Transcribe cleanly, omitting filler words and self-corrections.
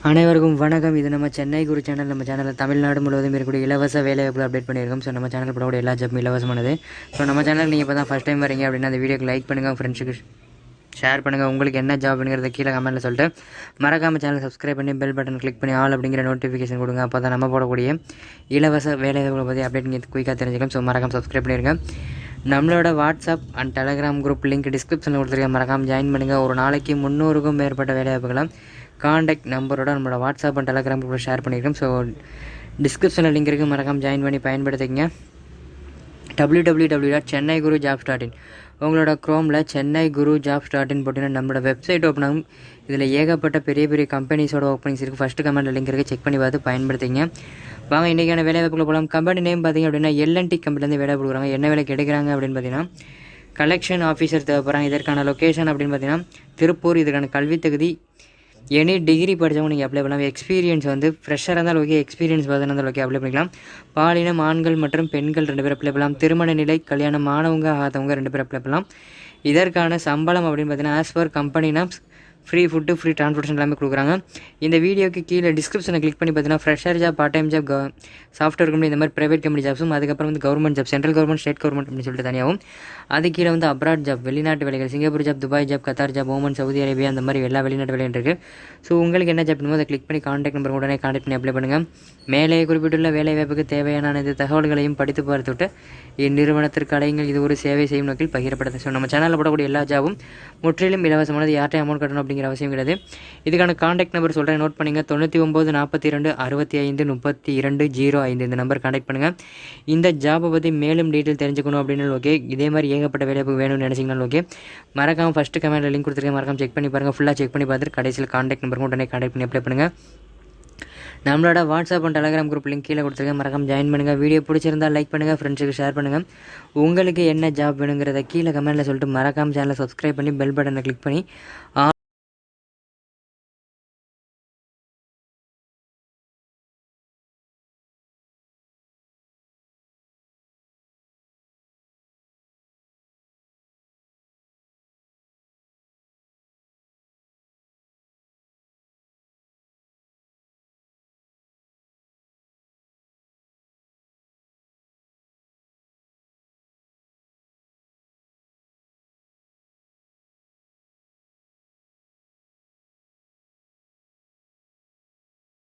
அனைவருக்கும் வணக்கம். இது நம்ம சென்னை குரு சேனல். நம்ம சேனலில் தமிழ்நாடு முழுவதும் இருக்கக்கூடிய இலவச வேலைவாய்ப்பு அப்டேட் பண்ணியிருக்கோம். ஸோ நம்ம சேனல் போடக்கூடிய எல்லா ஜாப்பும் இலவசமானது. ஸோ நம்ம சேனல் நீங்கள் இப்போ தான் ஃபஸ்ட் டைம் வரீங்க அப்படின்னா அந்த வீடியோக்கு லைக் பண்ணுங்கள், ஃப்ரெண்ட்ஸுக்கு ஷேர் பண்ணுங்கள். உங்களுக்கு என்ன ஜாப் பண்ணுங்கிறத கீழே கமெண்ட்டில் சொல்லிட்டு மறக்காமல் சேனல் சப்ஸ்கிரைப் பண்ணி பெல் பட்டன் கிளிக் பண்ணி ஆல் அப்படிங்கிற நோட்டிஃபிகேஷன் கொடுங்க. அப்போ தான் நம்ம போடக்கூடிய இலவச வேலைவாய்ப்புகளை பற்றி அப்டேட் நீங்கள் குயிக்காக தெரிஞ்சுக்கலாம். ஸோ மறக்காமல் சப்ஸ்கிரைப் பண்ணிடுங்க. நம்மளோட WhatsApp and Telegram group link டிஸ்கிரிப்ஷனில் கொடுத்துருக்கேன். மறக்காமல் ஜாயின் பண்ணுங்கள். ஒரு நாளைக்கு 300க்கும் மேற்பட்ட வேலைவாய்ப்புகளை காண்டாக்ட் நம்பரோட நம்மளோட வாட்ஸ்அப் அண்ட் டெலகிராம் குரூப்பில் ஷேர் பண்ணியிருக்கோம். ஸோ டிஸ்கிரிப்ஷனில் லிங்க் இருக்குது, மறக்காமல் ஜாயின் பண்ணி பயன்படுத்திக்கங்க. www.chennai.guru.jobs.in உங்களோட க்ரோமில் சென்னை குரு ஜாப்ஸ்.in போட்டிங்கன்னா நம்மளோட வெப்சைட் ஓப்பன் ஆகும். இதில் ஏகப்பட்ட பெரிய பெரிய கம்பெனிஸோட ஓப்பனிங்ஸ் இருக்குது. ஃபஸ்ட்டு கமெண்ட்டில் லிங்க் இருக்குது, செக் பண்ணி பார்த்து பயன்படுத்திங்க. வாங்க இன்றைக்கான வேலைவாய்ப்புகளை போகலாம். கம்பெனி நேம் பார்த்திங்க அப்படின்னா எல்என்டி கம்பெனிலேருந்து வேலை கொடுக்குறாங்க. என்ன வேலைக்கு எடுக்கிறாங்க அப்படின்னு பார்த்தீங்கன்னா கலெக்ஷன் ஆஃபீஸர் தேவைப்படுறாங்க. இதற்கான லொக்கேஷன் அப்படின்னு பார்த்தீங்கன்னா திருப்பூர். இதற்கான கல்வி தகுதி எனி டிகிரி படித்தவங்க நீங்கள் அப்ளை பண்ணலாம். எக்ஸ்பீரியன்ஸ் வந்து ஃப்ரெஷ்ஷாக இருந்தாலும் ஓகே, எக்ஸ்பீரியன்ஸ் பார்த்தா ஓகே, அப்ளை பண்ணிக்கலாம். பாலினம் ஆண்கள் மற்றும் பெண்கள் 2 பேர் அப்ளை பண்ணலாம். திருமண நிலை கல்யாணம் ஆனவங்க ஆகாதவங்க 2 பேர் அப்ளை பண்ணலாம். இதற்கான சம்பளம் அப்படின்னு பார்த்தீங்கன்னா as per company norms free food, free transportation எல்லாமே கொடுக்குறாங்க. இந்த வீடியோக்கு கீழே டிஸ்கிரிப்ஷனை கிளிக் பண்ணி பார்த்தீங்கன்னா fresher job, part time job, software company, இந்த மாதிரி ப்ரைவேட் கம்பெனி ஜாப்ஸும், அதுக்கப்புறம் வந்து government job, central government, state government அப்படின்னு சொல்லிட்டு தனியாகவும், அது கீழே வந்து அப்ராட் ஜாப், வெளிநாட்டு வேலைகள், Singapore job, Dubai job, Qatar job, Oman, Saudi Arabia, அந்த மாதிரி எல்லா வெளிநாட்டு வேலையும் இருக்குது. ஸோ உங்களுக்கு என்ன ஜாப் வேணுமோ அதை கிளிக் பண்ணி கான்டாக்ட் நம்பர் உடனே கான்டாக்ட் பண்ணி அப்ளை பண்ணுங்கள். மேலே குறிப்பிட்டுள்ள வேலை வாய்ப்புக்கு தேவையான அனைத்து தகவல்களையும் படித்து பார்த்துவிட்டு இந்நிறுவனத்திற்கு அடையுங்கள். இது ஒரு சேவை செய்யும் நோக்கில் பகிரப்படுது. ஸோ நம்ம சேனலில் போடக்கூடிய எல்லா ஜாபும் முற்றிலும் இலவசமானது. யார்ட்டையும் அமௌண்ட் கட்டணும் அப்படிங்கிற அவசியம் கிடையாது. இதுக்கான கான்டாக்ட் நம்பர் சொல்கிறேன், நோட் பண்ணிங்க. 99 42 65 32 05 இந்த நம்பர் கான்டாக்ட் பண்ணுங்கள். இந்த ஜாபை பற்றி மேலும் டீட்டெயில் தெரிஞ்சுக்கணும் அப்படின்னு ஓகே, இதே மாதிரி ஏகப்பட்ட வேலைவாய்ப்பு வேணும்னு நினச்சிங்கனாலும் ஓகே, மறக்காமல் ஃபஸ்ட்டு கமெண்ட்டில் லிங்க் கொடுத்துருக்கேன், மறக்காமல் செக் பண்ணி பாருங்கள். ஃபுல்லாக செக் பண்ணி பார்த்துட்டு கடைசியில் கான்டாக்ட் நம்பர் உடனே கான்டாக்ட் பண்ணி அப்ளை பண்ணுங்கள். நம்மளோட WhatsApp and Telegram group link கீழே கொடுத்துருக்கேன், மறக்காம ஜாயின் பண்ணுங்கள். வீடியோ பிடிச்சிருந்தால் லைக் பண்ணுங்கள், ஃப்ரெண்ட்ஸுக்கு ஷேர் பண்ணுங்கள். உங்களுக்கு என்ன ஜாப் வேணுங்கிறத கீழே கமெண்ட்டில் சொல்லிட்டு மறக்காமல் சேனலை சப்ஸ்கிரைப் பண்ணி பெல் பட்டனை கிளிக் பண்ணி